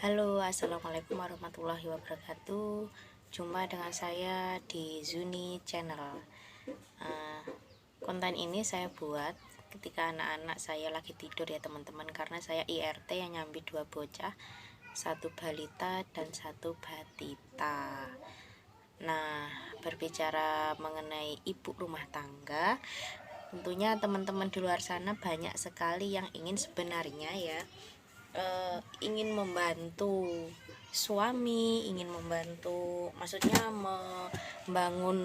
Halo, assalamualaikum warahmatullahi wabarakatuh. Jumpa dengan saya di Zuni Channel. Eh, Konten ini saya buat ketika anak-anak saya lagi tidur ya teman-teman, karena saya IRT yang nyambi dua bocah, satu balita dan satu batita. Nah, berbicara mengenai ibu rumah tangga, tentunya teman-teman di luar sana banyak sekali yang ingin sebenarnya ya ingin membantu suami, ingin membantu, maksudnya membangun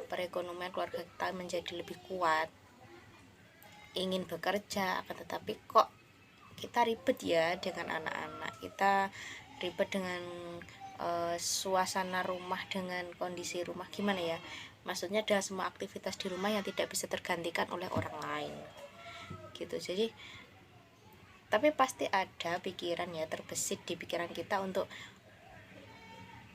perekonomian keluarga kita menjadi lebih kuat, ingin bekerja, akan tetapi kok kita ribet ya dengan anak-anak, kita ribet dengan suasana rumah, dengan kondisi rumah, gimana ya, maksudnya ada semua aktivitas di rumah yang tidak bisa tergantikan oleh orang lain gitu. Jadi tapi pasti ada pikiran ya, terbesit di pikiran kita untuk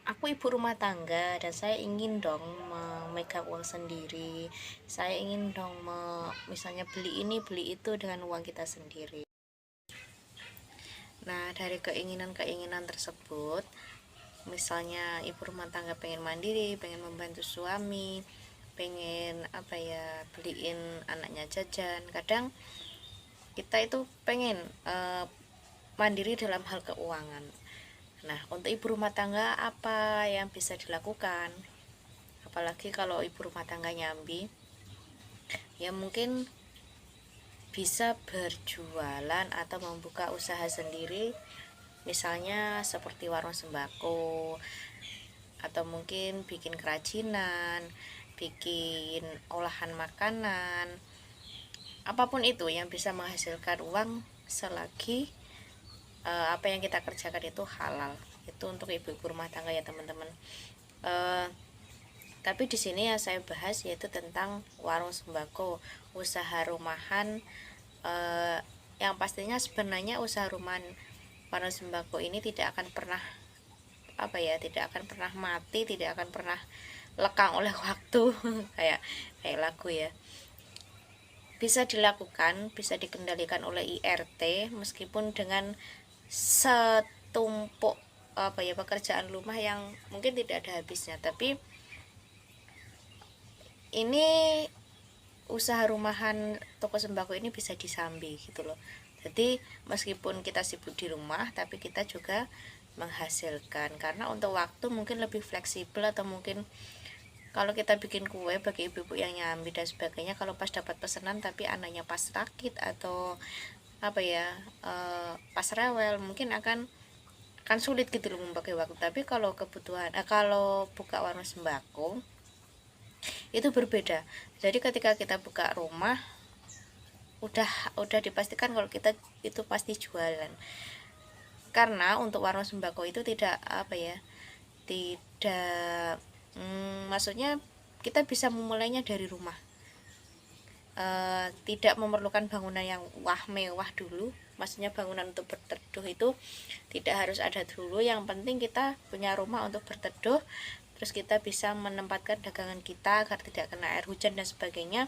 aku ibu rumah tangga dan saya ingin dong memegang uang sendiri, saya ingin dong misalnya beli ini beli itu dengan uang kita sendiri. Nah, dari keinginan-keinginan tersebut, misalnya ibu rumah tangga pengen mandiri, pengen membantu suami, pengen beliin anaknya jajan, kadang kita itu pengen mandiri dalam hal keuangan. Nah, untuk ibu rumah tangga apa yang bisa dilakukan? Apalagi kalau ibu rumah tangga nyambi, ya mungkin bisa berjualan atau membuka usaha sendiri, misalnya seperti warung sembako, atau mungkin bikin kerajinan, bikin olahan makanan, apapun itu yang bisa menghasilkan uang selagi apa yang kita kerjakan itu halal. Itu untuk ibu-ibu rumah tangga ya teman-teman. Tapi di sini yang saya bahas yaitu tentang warung sembako, usaha rumahan, yang pastinya sebenarnya usaha rumahan warung sembako ini tidak akan pernah tidak akan pernah mati, tidak akan pernah lekang oleh waktu kayak lagu ya. Bisa dilakukan, bisa dikendalikan oleh IRT meskipun dengan setumpuk pekerjaan rumah yang mungkin tidak ada habisnya, tapi ini usaha rumahan toko sembako ini bisa disambi gitu loh. Jadi meskipun kita sibuk di rumah tapi kita juga menghasilkan, karena untuk waktu mungkin lebih fleksibel, atau mungkin kalau kita bikin kue bagi ibu-ibu yang nyambi dan sebagainya, kalau pas dapat pesanan tapi anaknya pas sakit atau pas rewel, mungkin akan sulit gitu loh memakai waktu. Tapi kalau kalau buka warung sembako itu berbeda. Jadi ketika kita buka rumah udah dipastikan kalau kita itu pasti jualan. Karena untuk warung sembako itu tidak tidak maksudnya kita bisa memulainya dari rumah. Tidak memerlukan bangunan yang mewah dulu, maksudnya bangunan untuk berteduh itu tidak harus ada dulu, yang penting kita punya rumah untuk berteduh, terus kita bisa menempatkan dagangan kita agar tidak kena air hujan dan sebagainya.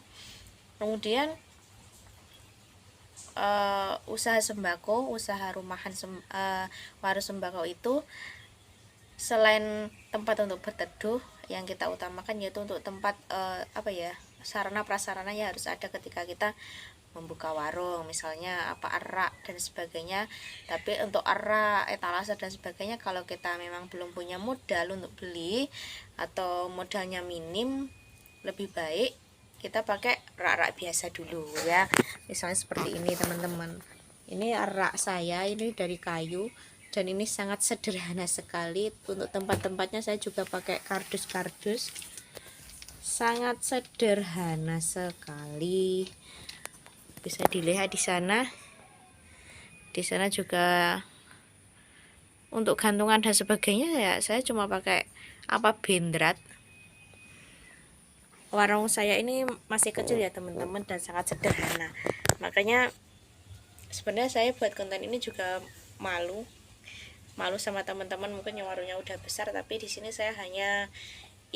Kemudian usaha sembako, usaha rumahan warung sembako itu selain tempat untuk berteduh, yang kita utamakan yaitu untuk tempat sarana prasarana yang harus ada ketika kita membuka warung, misalnya arak dan sebagainya. Tapi untuk arak, etalase dan sebagainya, kalau kita memang belum punya modal untuk beli atau modalnya minim, lebih baik kita pakai rak-rak biasa dulu ya. Misalnya seperti ini teman-teman, ini arak saya ini dari kayu dan ini sangat sederhana sekali. Untuk tempat-tempatnya saya juga pakai kardus-kardus, sangat sederhana sekali. Bisa dilihat di sana. Di sana juga untuk gantungan dan sebagainya ya saya cuma pakai bendrat. Warung saya ini masih kecil ya teman-teman dan sangat sederhana. Makanya sebenarnya saya buat konten ini juga malu sama teman-teman, mungkin yang warungnya udah besar, tapi di sini saya hanya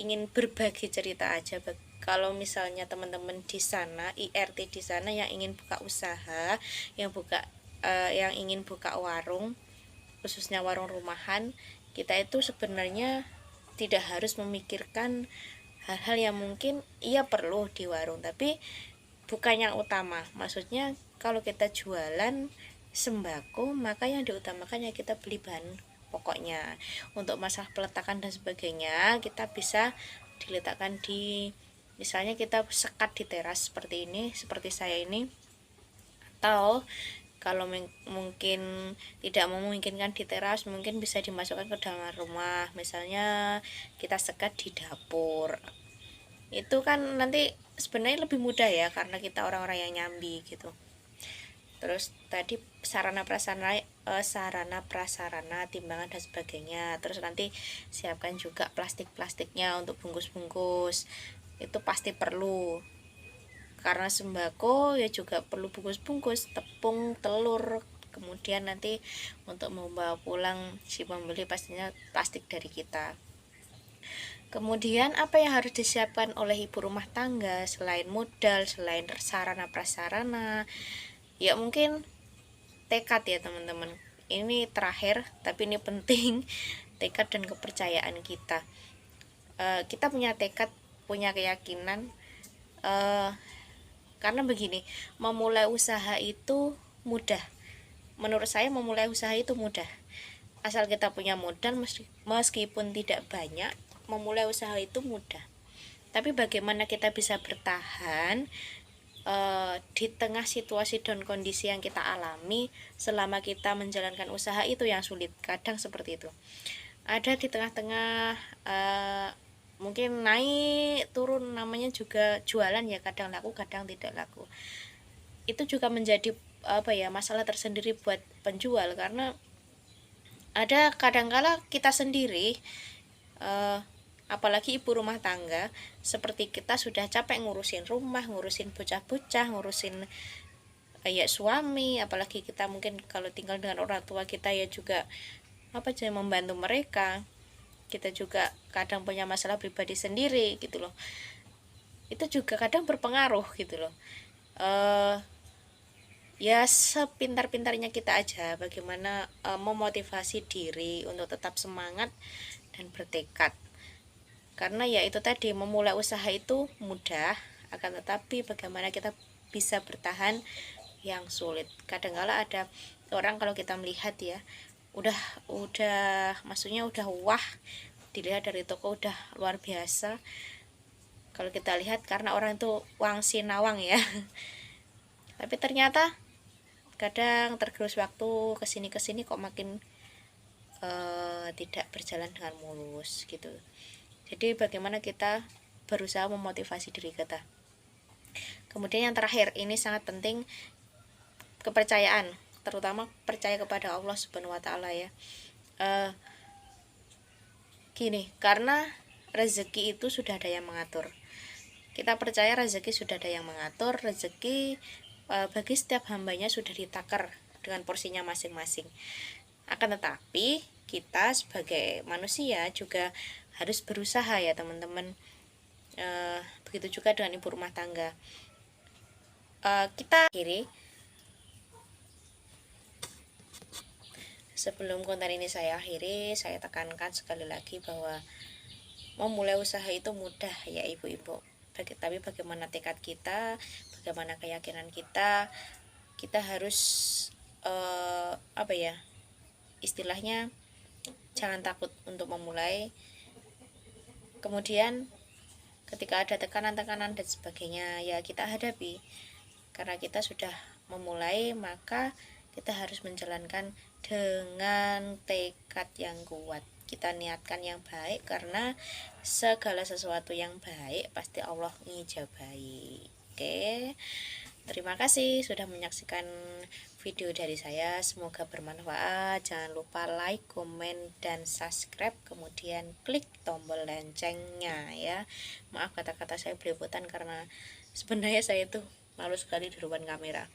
ingin berbagi cerita aja. Kalau misalnya teman-teman di sana, IRT di sana yang ingin buka usaha, yang ingin buka warung, khususnya warung rumahan, kita itu sebenarnya tidak harus memikirkan hal-hal yang mungkin iya perlu di warung, tapi bukan yang utama. Maksudnya kalau kita jualan sembako, maka yang diutamakan ya kita beli bahan pokoknya. Untuk masalah peletakan dan sebagainya, kita bisa diletakkan di, misalnya kita sekat di teras seperti ini, seperti saya ini, atau kalau mungkin tidak memungkinkan di teras, mungkin bisa dimasukkan ke dalam rumah, misalnya kita sekat di dapur. Itu kan nanti sebenarnya lebih mudah ya, karena kita orang-orang yang nyambi gitu. Terus tadi sarana prasarana, timbangan dan sebagainya. Terus nanti siapkan juga plastiknya untuk bungkus-bungkus, itu pasti perlu, karena sembako ya juga perlu bungkus-bungkus, tepung, telur. Kemudian nanti untuk membawa pulang si pembeli pastinya plastik dari kita. Kemudian apa yang harus disiapkan oleh ibu rumah tangga selain modal, selain sarana prasarana? Ya mungkin tekad ya teman-teman. Ini terakhir tapi ini penting, tekad dan kepercayaan kita. Kita punya tekad, punya keyakinan, karena begini, memulai usaha itu mudah. Menurut saya memulai usaha itu mudah, asal kita punya modal, meskipun tidak banyak, memulai usaha itu mudah. Tapi bagaimana kita bisa bertahan di tengah situasi dan kondisi yang kita alami selama kita menjalankan usaha itu yang sulit. Kadang seperti itu, ada di tengah-tengah mungkin naik turun, namanya juga jualan ya, kadang laku kadang tidak laku. Itu juga menjadi masalah tersendiri buat penjual, karena ada kadangkala kita sendiri, apalagi ibu rumah tangga seperti kita, sudah capek ngurusin rumah, ngurusin bocah-bocah, ngurusin suami, apalagi kita mungkin kalau tinggal dengan orang tua kita ya juga membantu mereka. Kita juga kadang punya masalah pribadi sendiri gitu loh, itu juga kadang berpengaruh gitu loh. Ya sepintar-pintarnya kita aja bagaimana memotivasi diri untuk tetap semangat dan bertekad. Karena ya itu tadi, memulai usaha itu mudah, akan tetapi bagaimana kita bisa bertahan yang sulit. Kadang-kala ada orang kalau kita melihat ya, udah maksudnya udah wah, dilihat dari toko udah luar biasa. Kalau kita lihat karena orang itu wang sinawang ya. Tapi ternyata kadang tergerus waktu kesini kok makin tidak berjalan dengan mulus gitu. Jadi bagaimana kita berusaha memotivasi diri kita. Kemudian yang terakhir, ini sangat penting, kepercayaan, terutama percaya kepada Allah Subhanahu wa taala ya. Gini, karena rezeki itu sudah ada yang mengatur. Kita percaya rezeki sudah ada yang mengatur, rezeki bagi setiap hambanya sudah ditakar dengan porsinya masing-masing. Akan tetapi kita sebagai manusia juga harus berusaha ya teman-teman. Begitu juga dengan ibu rumah tangga. Kita akhiri. Sebelum konten ini saya akhiri, saya tekankan sekali lagi bahwa memulai usaha itu mudah ya ibu-ibu. Tapi bagaimana tekad kita, bagaimana keyakinan kita, kita harus istilahnya jangan takut untuk memulai. Kemudian ketika ada tekanan-tekanan dan sebagainya ya kita hadapi, karena kita sudah memulai, maka kita harus menjalankan dengan tekad yang kuat. Kita niatkan yang baik, karena segala sesuatu yang baik pasti Allah ngijabahi. Oke, terima kasih sudah menyaksikan video dari saya, semoga bermanfaat. Jangan lupa like, komen, dan subscribe, kemudian klik tombol loncengnya ya. Maaf kata-kata saya belepotan, karena sebenarnya saya itu malu sekali di depan kamera.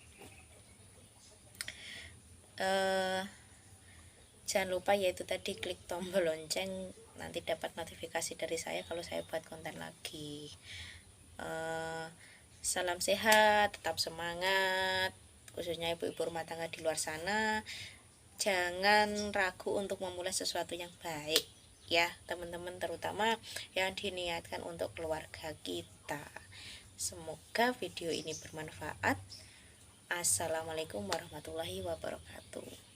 Jangan lupa yaitu tadi klik tombol lonceng, nanti dapat notifikasi dari saya kalau saya buat konten lagi. Salam sehat, tetap semangat, khususnya ibu-ibu rumah tangga di luar sana. jangan ragu untuk memulai sesuatu yang baik ya teman-teman, terutama yang diniatkan untuk keluarga kita. Semoga video ini bermanfaat. Assalamualaikum warahmatullahi wabarakatuh.